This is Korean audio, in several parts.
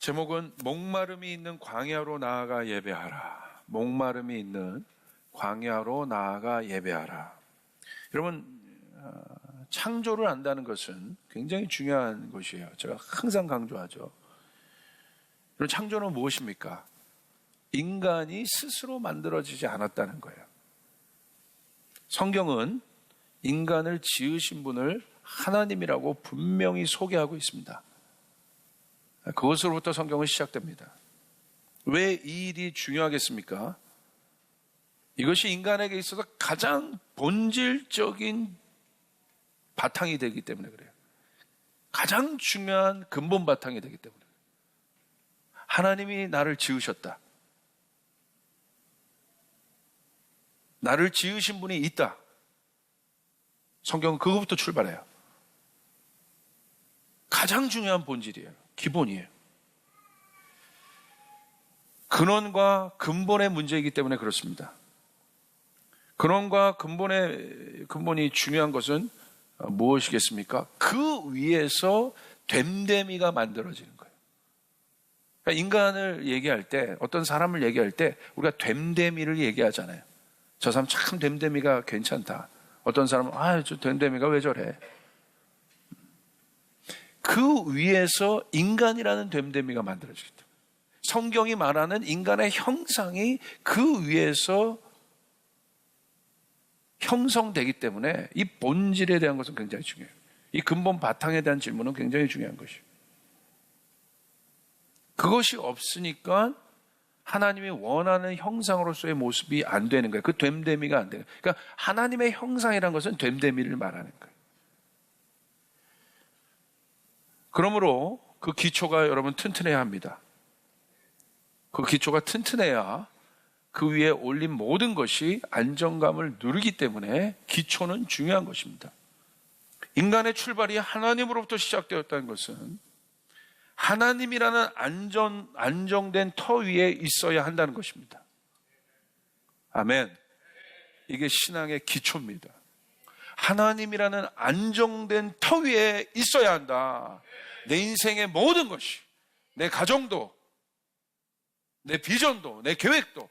제목은 목마름이 있는 광야로 나아가 예배하라. 목마름이 있는 광야로 나아가 예배하라. 여러분, 창조를 안다는 것은 굉장히 중요한 것이에요. 제가 항상 강조하죠. 여러분, 창조는 무엇입니까? 인간이 스스로 만들어지지 않았다는 거예요. 성경은 인간을 지으신 분을 하나님이라고 분명히 소개하고 있습니다. 그것으로부터 성경은 시작됩니다. 왜 이 일이 중요하겠습니까? 이것이 인간에게 있어서 가장 본질적인 바탕이 되기 때문에 그래요. 가장 중요한 근본 바탕이 되기 때문에. 하나님이 나를 지으셨다. 나를 지으신 분이 있다. 성경은 그것부터 출발해요. 가장 중요한 본질이에요. 기본이에요. 근원과 근본의 문제이기 때문에 그렇습니다. 근원과 근본이 중요한 것은 무엇이겠습니까? 그 위에서 됨됨이가 만들어지는 거예요. 그러니까 인간을 얘기할 때, 어떤 사람을 얘기할 때 우리가 됨됨이를 얘기하잖아요. 저 사람 참 됨됨이가 괜찮다. 어떤 사람은 저 됨됨이가 왜 저래? 그 위에서 인간이라는 됨됨이가 만들어지기 때문에 성경이 말하는 인간의 형상이 그 위에서 형성되기 때문에 이 본질에 대한 것은 굉장히 중요해요. 이 근본 바탕에 대한 질문은 굉장히 중요한 것이에요. 그것이 없으니까 하나님이 원하는 형상으로서의 모습이 안 되는 거예요. 그 됨됨이가 안 되는 거예요. 그러니까 하나님의 형상이라는 것은 됨됨이를 말하는 거예요. 그러므로 그 기초가 여러분 튼튼해야 합니다. 그 기초가 튼튼해야 그 위에 올린 모든 것이 안정감을 누리기 때문에 기초는 중요한 것입니다. 인간의 출발이 하나님으로부터 시작되었다는 것은 하나님이라는 안정된 터 위에 있어야 한다는 것입니다. 아멘. 이게 신앙의 기초입니다. 하나님이라는 안정된 터 위에 있어야 한다. 내 인생의 모든 것이, 내 가정도, 내 비전도, 내 계획도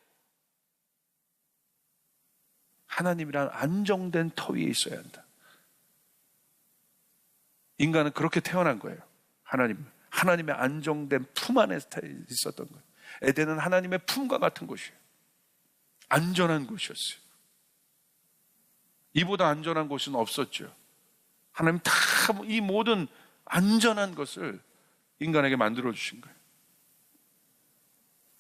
하나님이라는 안정된 터 위에 있어야 한다. 인간은 그렇게 태어난 거예요. 하나님의 안정된 품 안에 있었던 거예요. 에덴은 하나님의 품과 같은 곳이에요. 안전한 곳이었어요. 이보다 안전한 곳은 없었죠. 하나님 다 이 모든 안전한 것을 인간에게 만들어주신 거예요.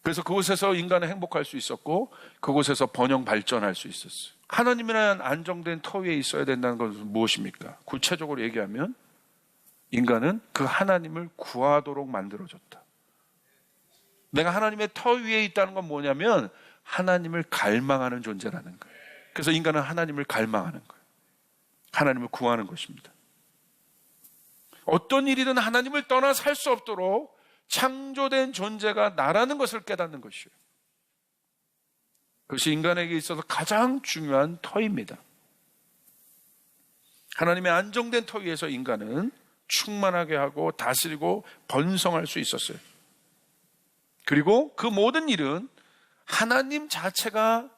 그래서 그곳에서 인간은 행복할 수 있었고 그곳에서 번영 발전할 수 있었어요. 하나님이라는 안정된 터 위에 있어야 된다는 것은 무엇입니까? 구체적으로 얘기하면 인간은 그 하나님을 구하도록 만들어졌다. 내가 하나님의 터 위에 있다는 건 뭐냐면 하나님을 갈망하는 존재라는 거예요. 그래서 인간은 하나님을 갈망하는 거예요. 하나님을 구하는 것입니다. 어떤 일이든 하나님을 떠나 살 수 없도록 창조된 존재가 나라는 것을 깨닫는 것이에요. 그것이 인간에게 있어서 가장 중요한 터입니다. 하나님의 안정된 터 위에서 인간은 충만하게 하고 다스리고 번성할 수 있었어요. 그리고 그 모든 일은 하나님 자체가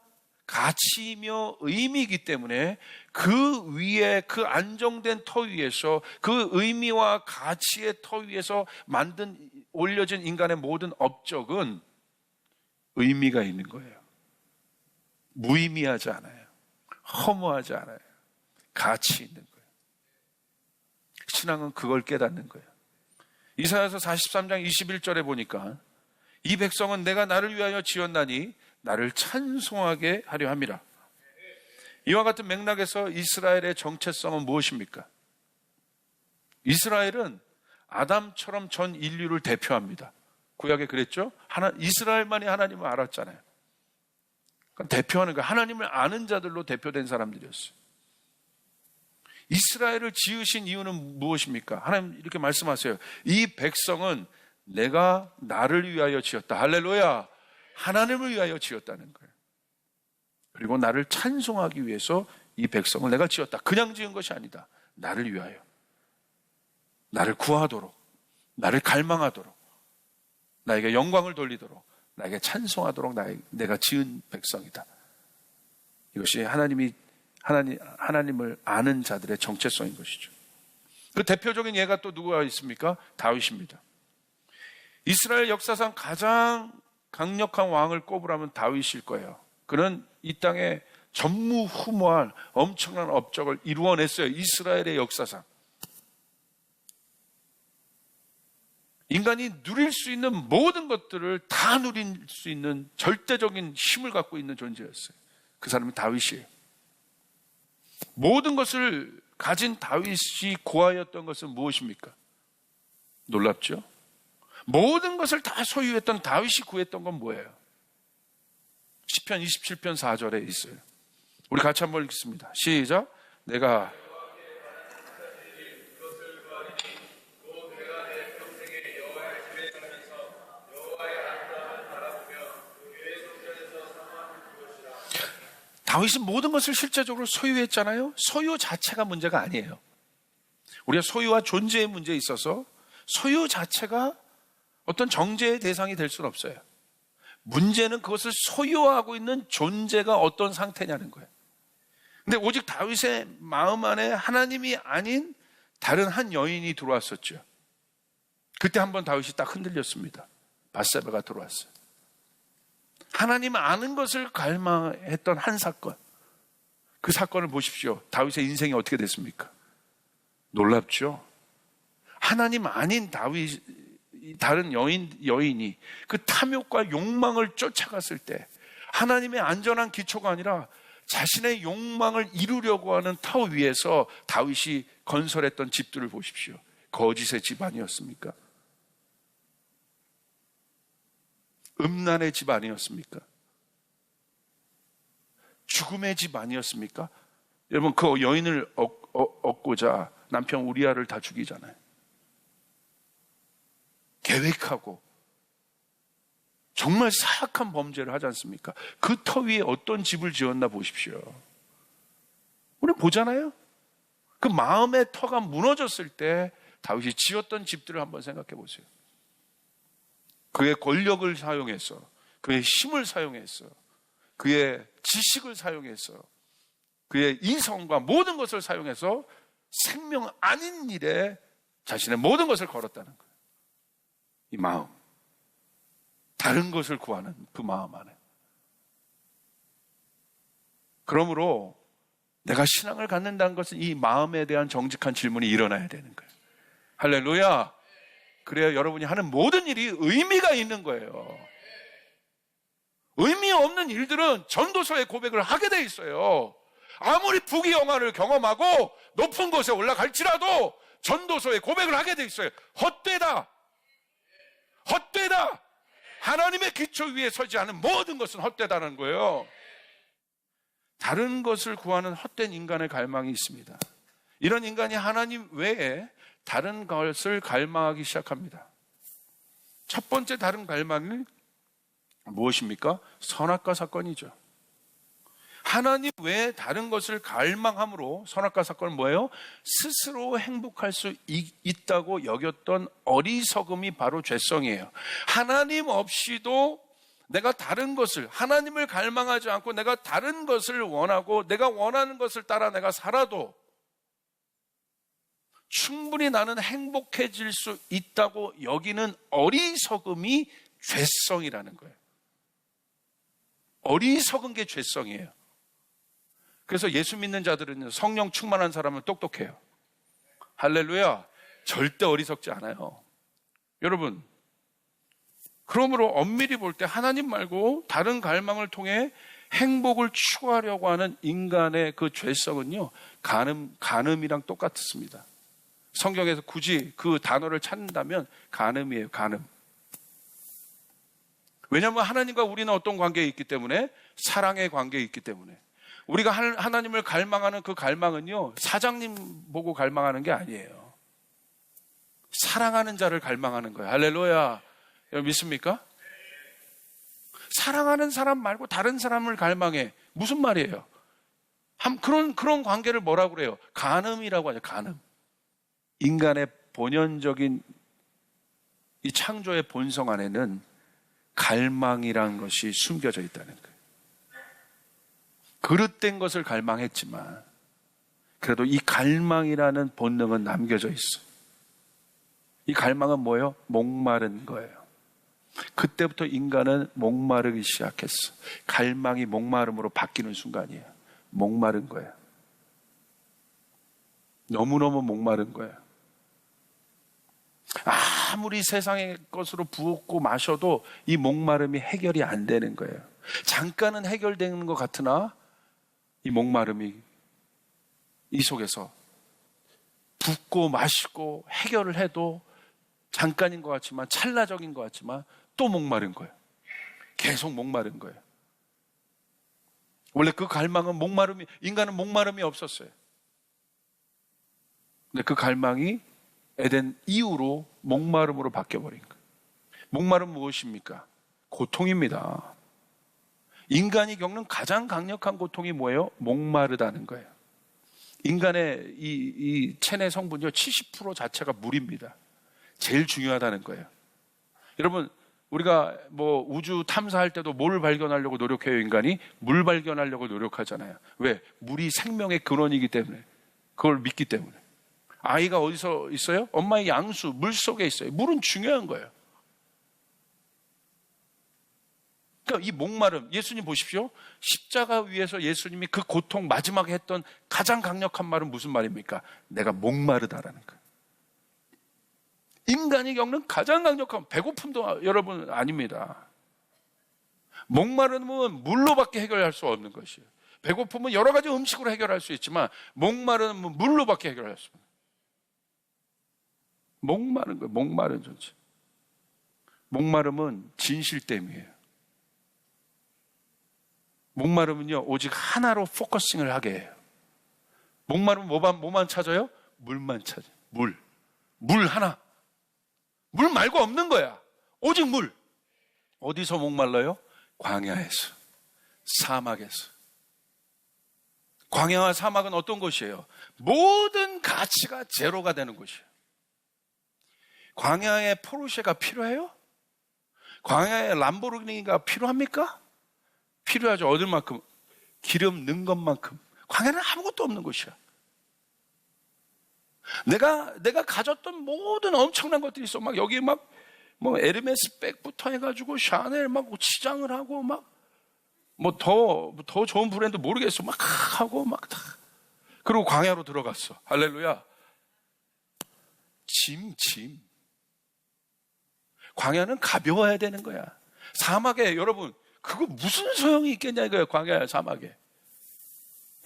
가치이며 의미이기 때문에 그 위에, 그 안정된 터 위에서, 그 의미와 가치의 터 위에서 올려진 인간의 모든 업적은 의미가 있는 거예요. 무의미하지 않아요. 허무하지 않아요. 가치 있는 거예요. 신앙은 그걸 깨닫는 거예요. 이사야서 43장 21절에 보니까 이 백성은 내가 나를 위하여 지었나니 나를 찬송하게 하려 함이라. 이와 같은 맥락에서 이스라엘의 정체성은 무엇입니까? 이스라엘은 아담처럼 전 인류를 대표합니다. 구약에 그랬죠? 이스라엘만이 하나님을 알았잖아요. 그러니까 대표하는 거예요. 하나님을 아는 자들로 대표된 사람들이었어요. 이스라엘을 지으신 이유는 무엇입니까? 하나님 이렇게 말씀하세요. 이 백성은 내가 나를 위하여 지었다. 할렐루야. 하나님을 위하여 지었다는 거예요. 그리고 나를 찬송하기 위해서 이 백성을 내가 지었다. 그냥 지은 것이 아니다. 나를 위하여. 나를 구하도록. 나를 갈망하도록. 나에게 영광을 돌리도록, 나에게 찬송하도록 내가 지은 백성이다. 이것이 하나님을 아는 자들의 정체성인 것이죠. 그 대표적인 예가 또 누가 있습니까? 다윗입니다. 이스라엘 역사상 가장 강력한 왕을 꼽으라면 다윗일 거예요. 그는 이 땅에 전무후무한 엄청난 업적을 이루어냈어요. 이스라엘의 역사상. 인간이 누릴 수 있는 모든 것들을 다 누릴 수 있는 절대적인 힘을 갖고 있는 존재였어요. 그 사람이 다윗이에요. 모든 것을 가진 다윗이 구하였던 것은 무엇입니까? 놀랍죠? 모든 것을 다 소유했던 다윗이 구했던 건 뭐예요? 시편 27편 4절에 있어요. 우리 같이 한번 읽겠습니다. 시작. 내가 다윗은 모든 것을 실제적으로 소유했잖아요. 소유 자체가 문제가 아니에요. 우리가 소유와 존재의 문제에 있어서 소유 자체가 어떤 정죄의 대상이 될 수는 없어요. 문제는 그것을 소유하고 있는 존재가 어떤 상태냐는 거예요. 근데 오직 다윗의 마음 안에 하나님이 아닌 다른 한 여인이 들어왔었죠. 그때 한번 다윗이 딱 흔들렸습니다. 밧세바가 들어왔어요. 하나님 아는 것을 갈망했던 한 사건. 그 사건을 보십시오. 다윗의 인생이 어떻게 됐습니까? 놀랍죠? 하나님 아닌 다른 여인이 그 탐욕과 욕망을 쫓아갔을 때 하나님의 안전한 기초가 아니라 자신의 욕망을 이루려고 하는 터 위에서 다윗이 건설했던 집들을 보십시오. 거짓의 집 아니었습니까? 음란의 집 아니었습니까? 죽음의 집 아니었습니까? 여러분, 그 여인을 얻고자 남편 우리아를 다 죽이잖아요. 계획하고 정말 사악한 범죄를 하지 않습니까? 그 터 위에 어떤 집을 지었나 보십시오. 우리 보잖아요. 그 마음의 터가 무너졌을 때 다윗이 지었던 집들을 한번 생각해 보세요. 그의 권력을 사용해서, 그의 힘을 사용해서, 그의 지식을 사용해서, 그의 이성과 모든 것을 사용해서 생명 아닌 일에 자신의 모든 것을 걸었다는 거예요. 이 마음, 다른 것을 구하는 그 마음 안에. 그러므로 내가 신앙을 갖는다는 것은 이 마음에 대한 정직한 질문이 일어나야 되는 거예요. 할렐루야. 그래야 여러분이 하는 모든 일이 의미가 있는 거예요. 의미 없는 일들은 전도서의 고백을 하게 돼 있어요. 아무리 부귀영화를 경험하고 높은 곳에 올라갈지라도 전도서의 고백을 하게 돼 있어요. 헛되다. 헛되다. 하나님의 기초 위에 서지 않은 모든 것은 헛되다는 거예요. 다른 것을 구하는 헛된 인간의 갈망이 있습니다. 이런 인간이 하나님 외에 다른 것을 갈망하기 시작합니다. 첫 번째 다른 갈망이 무엇입니까? 선악과 사건이죠. 하나님 외에 다른 것을 갈망함으로 선악과 사건은 뭐예요? 스스로 행복할 수 있다고 여겼던 어리석음이 바로 죄성이에요. 하나님 없이도 내가 다른 것을, 하나님을 갈망하지 않고 내가 다른 것을 원하고 내가 원하는 것을 따라 내가 살아도 충분히 나는 행복해질 수 있다고 여기는 어리석음이 죄성이라는 거예요. 어리석은 게 죄성이에요. 그래서 예수 믿는 자들은 성령 충만한 사람은 똑똑해요. 할렐루야. 절대 어리석지 않아요. 여러분, 그러므로 엄밀히 볼 때 하나님 말고 다른 갈망을 통해 행복을 추구하려고 하는 인간의 그 죄성은요, 간음이랑 똑같습니다. 성경에서 굳이 그 단어를 찾는다면 간음이에요, 간음. 왜냐하면 하나님과 우리는 어떤 관계에 있기 때문에, 사랑의 관계에 있기 때문에. 우리가 하나님을 갈망하는 그 갈망은요, 사장님 보고 갈망하는 게 아니에요. 사랑하는 자를 갈망하는 거예요. 할렐루야. 여러분 믿습니까? 사랑하는 사람 말고 다른 사람을 갈망해. 무슨 말이에요? 그런 관계를 뭐라고 그래요? 간음이라고 하죠. 간음. 인간의 본연적인 이 창조의 본성 안에는 갈망이라는 것이 숨겨져 있다는 거예요. 그릇된 것을 갈망했지만 그래도 이 갈망이라는 본능은 남겨져 있어요. 이 갈망은 뭐예요? 목마른 거예요. 그때부터 인간은 목마르기 시작했어. 갈망이 목마름으로 바뀌는 순간이에요. 목마른 거예요. 너무너무 목마른 거예요. 아무리 세상의 것으로 부었고 마셔도 이 목마름이 해결이 안 되는 거예요. 잠깐은 해결되는 것 같으나 이 목마름이 이 속에서 붓고 마시고 해결을 해도 잠깐인 것 같지만, 찰나적인 것 같지만 또 목마른 거예요. 계속 목마른 거예요. 원래 그 갈망은 인간은 목마름이 없었어요. 근데 그 갈망이 에덴 이후로 목마름으로 바뀌어버린 거예요. 목마름은 무엇입니까? 고통입니다. 인간이 겪는 가장 강력한 고통이 뭐예요? 목마르다는 거예요. 인간의 이 체내 성분이요 70% 자체가 물입니다. 제일 중요하다는 거예요. 여러분, 우리가 뭐 우주 탐사할 때도 뭘 발견하려고 노력해요? 인간이 물 발견하려고 노력하잖아요. 왜? 물이 생명의 근원이기 때문에. 그걸 믿기 때문에. 아이가 어디서 있어요? 엄마의 양수, 물 속에 있어요. 물은 중요한 거예요. 그러니까 이 목마름, 예수님 보십시오. 십자가 위에서 예수님이 그 고통 마지막에 했던 가장 강력한 말은 무슨 말입니까? 내가 목마르다라는 거예요. 인간이 겪는 가장 강력한 배고픔도 여러분 아닙니다. 목마름은 물로밖에 해결할 수 없는 것이에요. 배고픔은 여러 가지 음식으로 해결할 수 있지만 목마름은 물로밖에 해결할 수 없는. 목마른 거예요. 목마른 존재. 목마름은 진실됨이에요. 목마름은요 오직 하나로 포커싱을 하게 해요. 목마름은 뭐만 찾아요? 물만 찾아요. 물 하나. 물 말고 없는 거야. 오직 물. 어디서 목말라요? 광야에서, 사막에서. 광야와 사막은 어떤 곳이에요? 모든 가치가 제로가 되는 곳이에요. 광야에 포르쉐가 필요해요? 광야에 람보르기니가 필요합니까? 필요하죠. 얻을 기름 넣은 것만큼. 광야는 아무것도 없는 곳이야. 내가 가졌던 모든 엄청난 것들이 있어. 막 여기 뭐 에르메스 백부터 해가지고 샤넬 막 치장을 하고 막 뭐 더 좋은 브랜드 모르겠어. 막 하고 막 다. 그리고 광야로 들어갔어. 할렐루야. 짐. 광야는 가벼워야 되는 거야. 사막에 여러분 그거 무슨 소용이 있겠냐 이거예요. 광야의 사막에.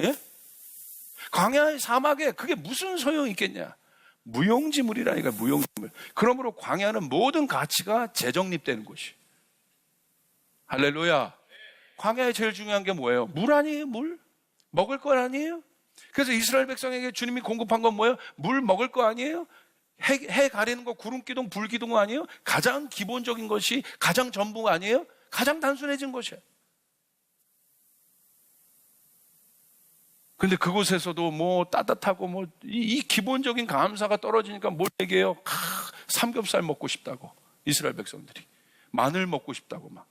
예? 광야의 사막에 그게 무슨 소용이 있겠냐. 무용지물이라니까. 무용지물. 그러므로 광야는 모든 가치가 재정립되는 곳이. 할렐루야. 광야에 제일 중요한 게 뭐예요? 물 아니에요? 물? 먹을 것 아니에요? 그래서 이스라엘 백성에게 주님이 공급한 건 뭐예요? 물 먹을 거 아니에요? 해 가리는 거 구름기둥 불기둥 아니에요? 가장 기본적인 것이 가장 전부가 아니에요? 가장 단순해진 것이에요. 근데 그곳에서도 뭐 따뜻하고 뭐 이 기본적인 감사가 떨어지니까 뭘 얘기해요? 삼겹살 먹고 싶다고. 이스라엘 백성들이 마늘 먹고 싶다고 막.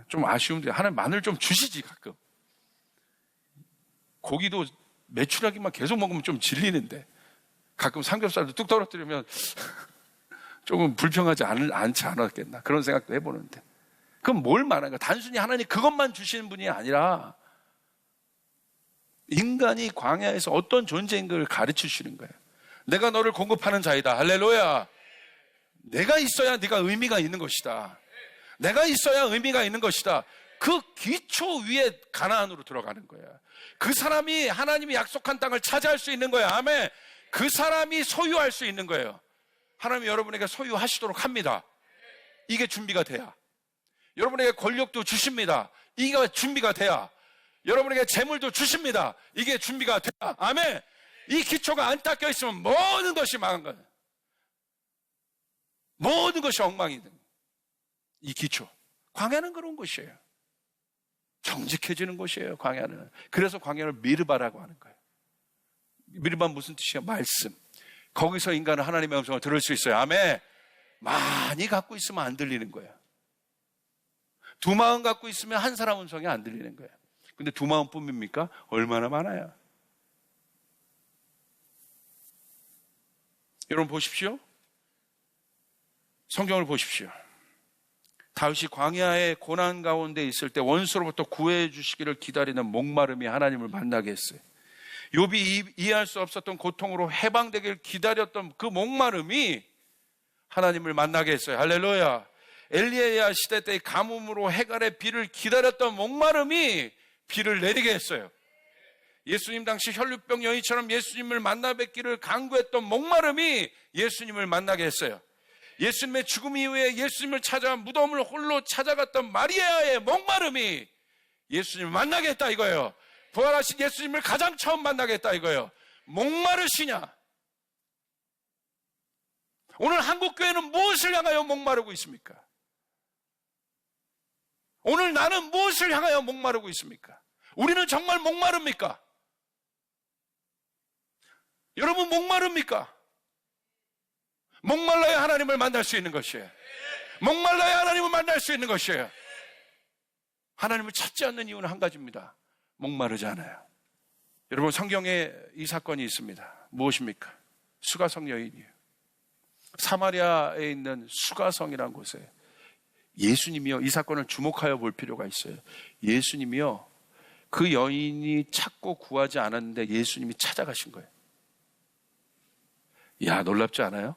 좀 아쉬운데 하나님 마늘 좀 주시지 가끔. 고기도 메추라기만 계속 먹으면 좀 질리는데 가끔 삼겹살도 뚝 떨어뜨리면 조금 불평하지 않지 않았겠나 그런 생각도 해보는데. 그럼 뭘 말하는 거야? 단순히 하나님 그것만 주시는 분이 아니라 인간이 광야에서 어떤 존재인 걸 가르쳐 주시는 거예요. 내가 너를 공급하는 자이다. 할렐루야. 내가 있어야 네가 의미가 있는 것이다. 내가 있어야 의미가 있는 것이다. 그 기초 위에 가나안으로 들어가는 거야. 그 사람이 하나님이 약속한 땅을 차지할 수 있는 거야. 아멘. 그 사람이 소유할 수 있는 거예요. 하나님이 여러분에게 소유하시도록 합니다. 이게 준비가 돼야. 여러분에게 권력도 주십니다. 이게 준비가 돼야. 여러분에게 재물도 주십니다. 이게 준비가 돼야. 아멘. 이 기초가 안 닦여 있으면 모든 것이 망한 거예요. 모든 것이 엉망이 된 거예요. 이 기초. 광야는 그런 곳이에요. 정직해지는 곳이에요. 광야는. 그래서 광야를 미르바라고 하는 거예요. 미르바 무슨 뜻이에요? 말씀. 거기서 인간은 하나님의 음성을 들을 수 있어요. 아멘. 많이 갖고 있으면 안 들리는 거예요. 두 마음 갖고 있으면 한 사람 음성이 안 들리는 거예요. 근데 두 마음뿐입니까? 얼마나 많아요. 여러분 보십시오. 성경을 보십시오. 다윗이 광야의 고난 가운데 있을 때 원수로부터 구해 주시기를 기다리는 목마름이 하나님을 만나게 했어요. 욥이 이해할 수 없었던 고통으로 해방되길 기다렸던 그 목마름이 하나님을 만나게 했어요. 할렐루야. 엘리야 시대 때의 가뭄으로 해갈의 비를 기다렸던 목마름이 비를 내리게 했어요. 예수님 당시 혈류병 여인처럼 예수님을 만나 뵙기를 간구했던 목마름이 예수님을 만나게 했어요. 예수님의 죽음 이후에 예수님을 찾아 무덤을 홀로 찾아갔던 마리아의 목마름이 예수님을 만나게 했다 이거예요. 부활하신 예수님을 가장 처음 만나게 했다 이거예요. 목마르시냐? 오늘 한국교회는 무엇을 향하여 목마르고 있습니까? 오늘 나는 무엇을 향하여 목마르고 있습니까? 우리는 정말 목마릅니까? 여러분 목마릅니까? 목말라야 하나님을 만날 수 있는 것이에요. 목말라야 하나님을 만날 수 있는 것이에요. 하나님을 찾지 않는 이유는 한 가지입니다. 목마르지 않아요. 여러분 성경에 이 사건이 있습니다. 무엇입니까? 수가성 여인이에요. 사마리아에 있는 수가성이라는 곳에 예수님이요, 이 사건을 주목하여 볼 필요가 있어요. 예수님이요, 그 여인이 찾고 구하지 않았는데 예수님이 찾아가신 거예요. 야, 놀랍지 않아요?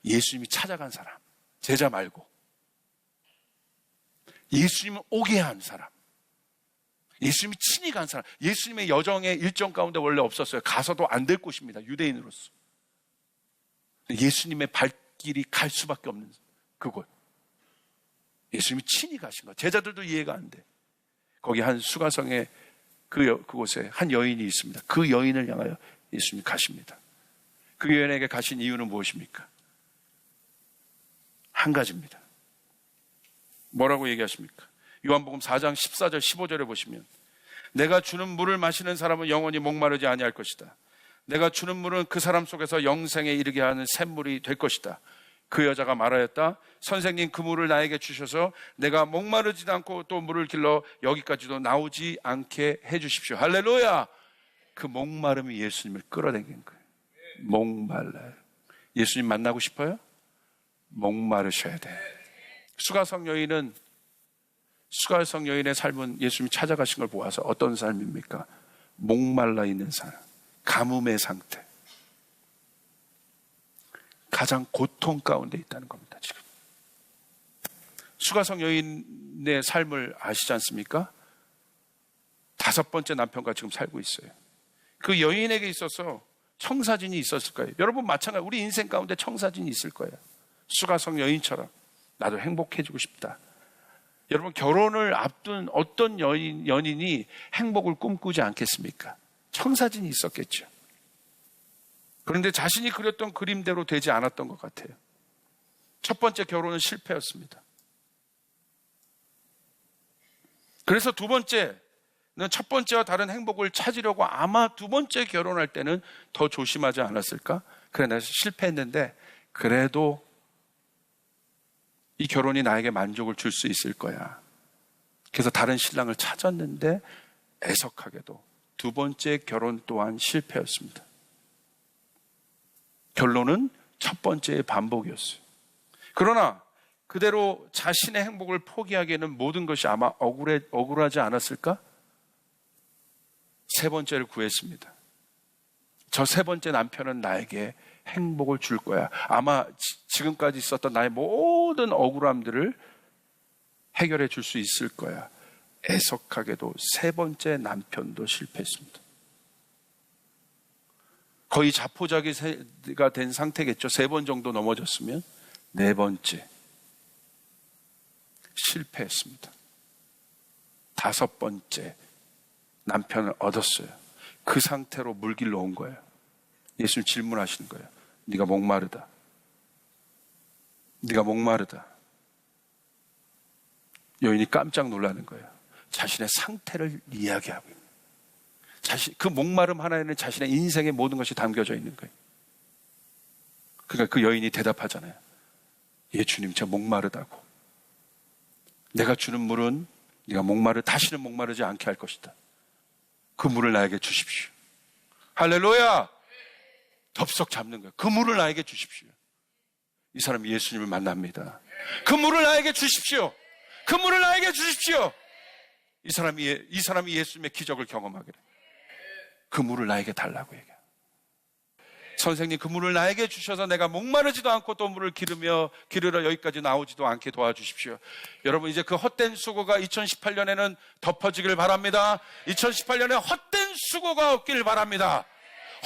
예수님이 찾아간 사람, 제자 말고 예수님을 오게 한 사람, 예수님이 친히 간 사람. 예수님의 여정의 일정 가운데 원래 없었어요. 가서도 안 될 곳입니다. 유대인으로서 예수님의 발길이 갈 수밖에 없는 그곳, 예수님이 친히 가신 것. 제자들도 이해가 안 돼. 거기 한 수가성에 그곳에 한 여인이 있습니다. 그 여인을 향하여 예수님이 가십니다. 그 여인에게 가신 이유는 무엇입니까? 한 가지입니다. 뭐라고 얘기하십니까? 요한복음 4장 14절 15절에 보시면, 내가 주는 물을 마시는 사람은 영원히 목마르지 아니할 것이다. 내가 주는 물은 그 사람 속에서 영생에 이르게 하는 샘물이 될 것이다. 그 여자가 말하였다. 선생님, 그 물을 나에게 주셔서 내가 목마르지도 않고 또 물을 길러 여기까지도 나오지 않게 해주십시오. 할렐루야. 그 목마름이 예수님을 끌어당긴 거예요. 목말라요. 예수님 만나고 싶어요? 목마르셔야 돼. 수가성 여인의 삶은 예수님이 찾아가신 걸 보아서 어떤 삶입니까? 목말라 있는 삶, 가뭄의 상태, 가장 고통 가운데 있다는 겁니다. 지금 수가성 여인의 삶을 아시지 않습니까? 5번째 남편과 지금 살고 있어요. 그 여인에게 있어서 청사진이 있었을 거예요. 여러분 마찬가지, 우리 인생 가운데 청사진이 있을 거예요. 수가성 여인처럼 나도 행복해지고 싶다. 여러분 결혼을 앞둔 어떤 연인이 행복을 꿈꾸지 않겠습니까? 청사진이 있었겠죠. 그런데 자신이 그렸던 그림대로 되지 않았던 것 같아요. 첫 번째 결혼은 실패였습니다. 그래서 두 번째는 첫 번째와 다른 행복을 찾으려고 아마 두 번째 결혼할 때는 더 조심하지 않았을까? 그래, 내가 실패했는데 그래도 이 결혼이 나에게 만족을 줄 수 있을 거야. 그래서 다른 신랑을 찾았는데 애석하게도 두 번째 결혼 또한 실패였습니다. 결론은 첫 번째의 반복이었어요. 그러나 그대로 자신의 행복을 포기하기에는 모든 것이 아마 억울하지 않았을까? 세 번째를 구했습니다. 저 세 번째 남편은 나에게 행복을 줄 거야. 아마 지금까지 있었던 나의 모든 억울함들을 해결해 줄 수 있을 거야. 애석하게도 세 번째 남편도 실패했습니다. 거의 자포자기가 된 상태겠죠. 3번 정도 넘어졌으면. 4번째 실패했습니다. 5번째 남편을 얻었어요. 그 상태로 물길로 온 거예요. 예수님 질문하시는 거예요. 네가 목마르다. 네가 목마르다. 여인이 깜짝 놀라는 거예요. 자신의 상태를 이야기하고 있는 거예요. 그 목마름 하나에는 자신의 인생의 모든 것이 담겨져 있는 거예요. 그러니까 그 여인이 대답하잖아요. 예, 주님, 저 목마르다고. 내가 주는 물은 네가 다시는 목마르지 않게 할 것이다. 그 물을 나에게 주십시오. 할렐루야! 덥석 잡는 거예요. 그 물을 나에게 주십시오. 이 사람이 예수님을 만납니다. 그 물을 나에게 주십시오. 그 물을 나에게 주십시오. 이 사람이 예수님의 기적을 경험하게 돼요. 그 물을 나에게 달라고 얘기해요. 선생님, 그 물을 나에게 주셔서 내가 목마르지도 않고 또 물을 기르러 여기까지 나오지도 않게 도와주십시오. 여러분, 이제 그 헛된 수고가 2018년에는 덮어지길 바랍니다. 2018년에 헛된 수고가 없길 바랍니다.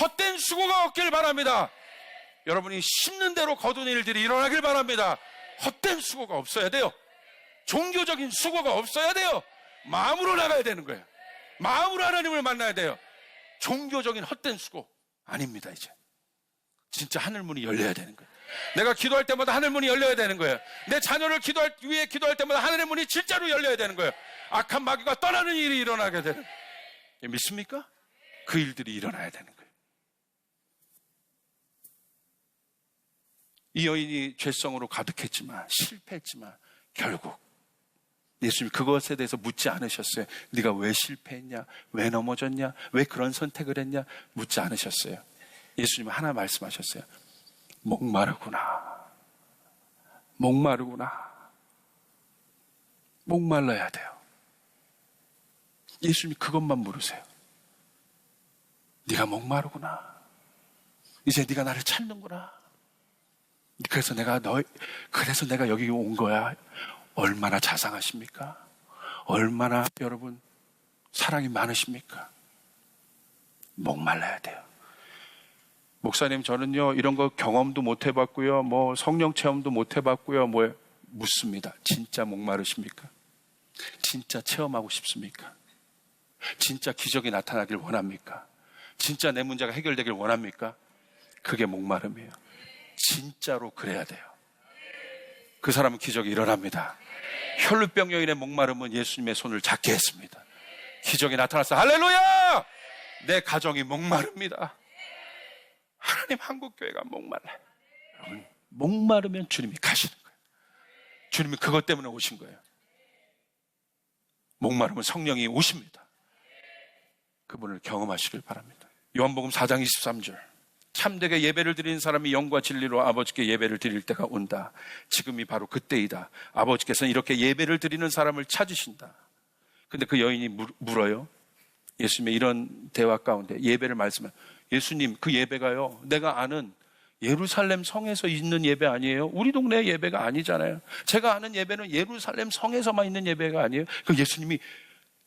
헛된 수고가 없길 바랍니다. 여러분이 심는 대로 거둔 일들이 일어나길 바랍니다. 헛된 수고가 없어야 돼요. 종교적인 수고가 없어야 돼요. 마음으로 나가야 되는 거예요. 마음으로 하나님을 만나야 돼요. 종교적인 헛된 수고 아닙니다. 이제 진짜 하늘문이 열려야 되는 거예요. 내가 기도할 때마다 하늘문이 열려야 되는 거예요. 내 자녀를 위해 기도할 때마다 하늘의 문이 진짜로 열려야 되는 거예요. 악한 마귀가 떠나는 일이 일어나게 되는 거예요. 믿습니까? 그 일들이 일어나야 되는 거예요. 이 여인이 죄성으로 가득했지만, 실패했지만 결국 예수님이 그것에 대해서 묻지 않으셨어요. 네가 왜 실패했냐? 왜 넘어졌냐? 왜 그런 선택을 했냐? 묻지 않으셨어요. 예수님은 하나 말씀하셨어요. 목마르구나. 목말라야 돼요. 예수님이 그것만 물으세요. 네가 목마르구나. 이제 네가 나를 찾는구나. 그래서 내가 여기 온 거야. 얼마나 자상하십니까? 얼마나 여러분 사랑이 많으십니까? 목말라야 돼요. 목사님, 저는요 이런 거 경험도 못 해봤고요, 성령 체험도 못 해봤고요, 묻습니다. 진짜 목마르십니까? 진짜 체험하고 싶습니까? 진짜 기적이 나타나길 원합니까? 진짜 내 문제가 해결되길 원합니까? 그게 목마름이에요. 진짜로 그래야 돼요. 그 사람은 기적이 일어납니다. 혈루병 여인의 목마름은 예수님의 손을 잡게 했습니다. 기적이 나타났어요. 할렐루야! 내 가정이 목마릅니다. 하나님, 한국교회가 목말라요. 여러분, 목마르면 주님이 가시는 거예요. 주님이 그것 때문에 오신 거예요. 목마르면 성령이 오십니다. 그분을 경험하시길 바랍니다. 요한복음 4장 23절. 참되게 예배를 드리는 사람이 영과 진리로 아버지께 예배를 드릴 때가 온다. 지금이 바로 그때이다. 아버지께서는 이렇게 예배를 드리는 사람을 찾으신다. 근데 그 여인이 물어요. 예수님의 이런 대화 가운데 예배를 말씀해요. 예수님, 그 예배가요, 내가 아는 예루살렘 성에서 있는 예배 아니에요? 우리 동네 예배가 아니잖아요. 제가 아는 예배는 예루살렘 성에서만 있는 예배가 아니에요. 그 예수님이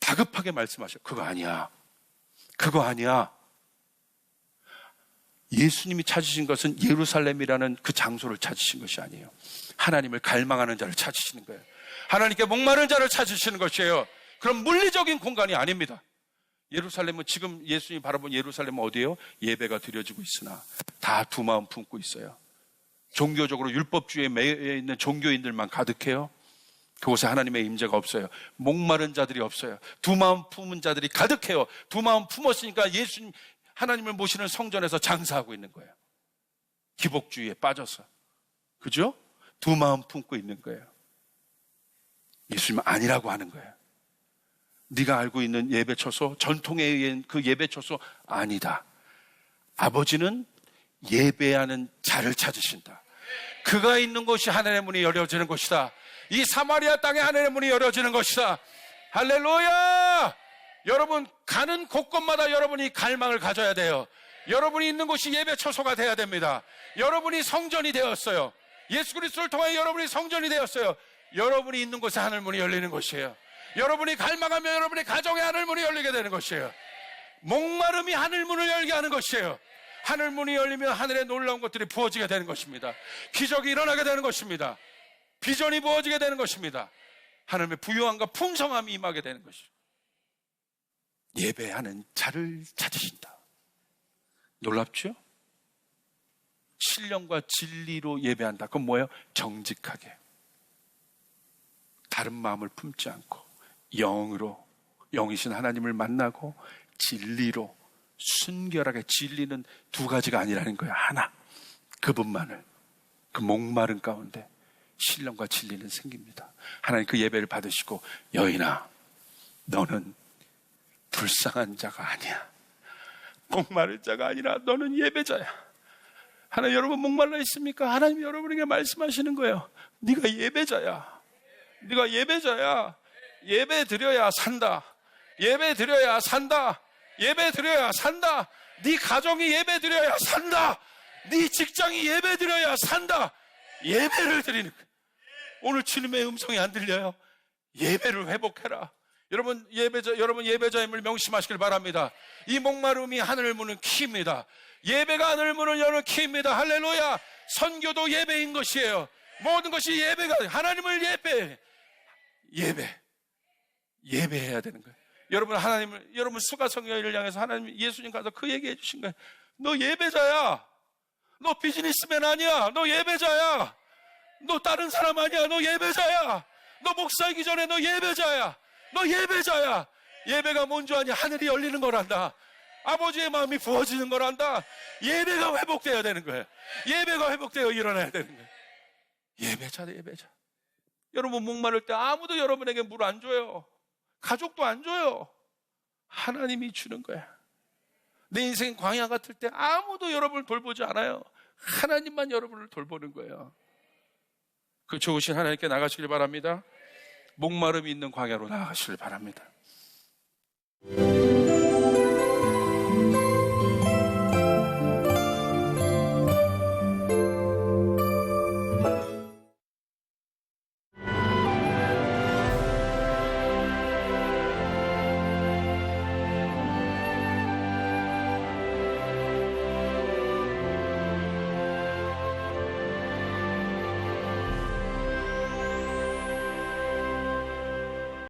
다급하게 말씀하셔요. 그거 아니야. 예수님이 찾으신 것은 예루살렘이라는 그 장소를 찾으신 것이 아니에요. 하나님을 갈망하는 자를 찾으시는 거예요. 하나님께 목마른 자를 찾으시는 것이에요. 그럼 물리적인 공간이 아닙니다. 예루살렘은 지금 예수님이 바라본 예루살렘은 어디예요? 예배가 드려지고 있으나 다 두 마음 품고 있어요. 종교적으로 율법주의에 매여 있는 종교인들만 가득해요. 그곳에 하나님의 임재가 없어요. 목마른 자들이 없어요. 두 마음 품은 자들이 가득해요. 두 마음 품었으니까 예수님, 하나님을 모시는 성전에서 장사하고 있는 거예요. 기복주의에 빠져서. 그죠? 두 마음 품고 있는 거예요. 예수님은 아니라고 하는 거예요. 네가 알고 있는 예배처소, 전통에 의한 그 예배처소 아니다. 아버지는 예배하는 자를 찾으신다. 그가 있는 곳이 하늘의 문이 열려지는 곳이다. 이 사마리아 땅에 하늘의 문이 열려지는 것이다. 할렐루야! 여러분, 가는 곳곳마다 여러분이 갈망을 가져야 돼요. 여러분이 있는 곳이 예배처소가 돼야 됩니다. 여러분이 성전이 되었어요. 예수 그리스도를 통해 여러분이 성전이 되었어요. 여러분이 있는 곳에 하늘문이 열리는 것이에요. 여러분이 갈망하면 여러분의 가정에 하늘문이 열리게 되는 것이에요. 목마름이 하늘문을 열게 하는 것이에요. 하늘문이 열리면 하늘에 놀라운 것들이 부어지게 되는 것입니다. 기적이 일어나게 되는 것입니다. 비전이 부어지게 되는 것입니다. 하나님의 부유함과 풍성함이 임하게 되는 것이죠. 예배하는 자를 찾으신다. 놀랍죠? 신령과 진리로 예배한다. 그건 뭐예요? 정직하게. 다른 마음을 품지 않고 영으로, 영이신 하나님을 만나고 진리로 순결하게. 진리는 두 가지가 아니라는 거예요. 하나. 그분만을 그 목마른 가운데 신령과 진리는 생깁니다. 하나님 그 예배를 받으시고, 여인아, 너는 불쌍한 자가 아니야. 목마를 자가 아니라 너는 예배자야. 하나님, 여러분 목말라 있습니까? 하나님이 여러분에게 말씀하시는 거예요. 네가 예배자야. 네가 예배자야. 예배 드려야 산다. 예배 드려야 산다. 예배 드려야 산다. 네 가정이 예배 드려야 산다. 네 직장이 예배 드려야 산다. 예배를 드리는 거예요. 오늘 주님의 음성이 안 들려요? 예배를 회복해라. 여러분 예배자임을 명심하시길 바랍니다. 이 목마름이 하늘을 무는 키입니다. 예배가 하늘을 무는 여는 키입니다. 할렐루야. 선교도 예배인 것이에요. 모든 것이 예배가, 하나님을 예배해야 되는 거예요. 여러분 수가성교회를 향해서 하나님, 예수님 가서 그 얘기해 주신 거예요. 너 예배자야. 너 비즈니스맨 아니야. 너 예배자야. 너 다른 사람 아니야. 너 예배자야. 너 목사이기 전에 너 예배자야. 너 예배자야. 예배가 뭔 줄 아냐? 하늘이 열리는 거란다. 아버지의 마음이 부어지는 거란다. 예배가 회복되어야 되는 거예요. 예배가 회복되어 일어나야 되는 거예요. 예배자. 여러분 목마를 때 아무도 여러분에게 물 안 줘요. 가족도 안 줘요. 하나님이 주는 거야. 내 인생 광야 같을 때 아무도 여러분을 돌보지 않아요. 하나님만 여러분을 돌보는 거예요. 그 좋으신 하나님께 나가시길 바랍니다. 목마름이 있는 광야로 나가시길 바랍니다.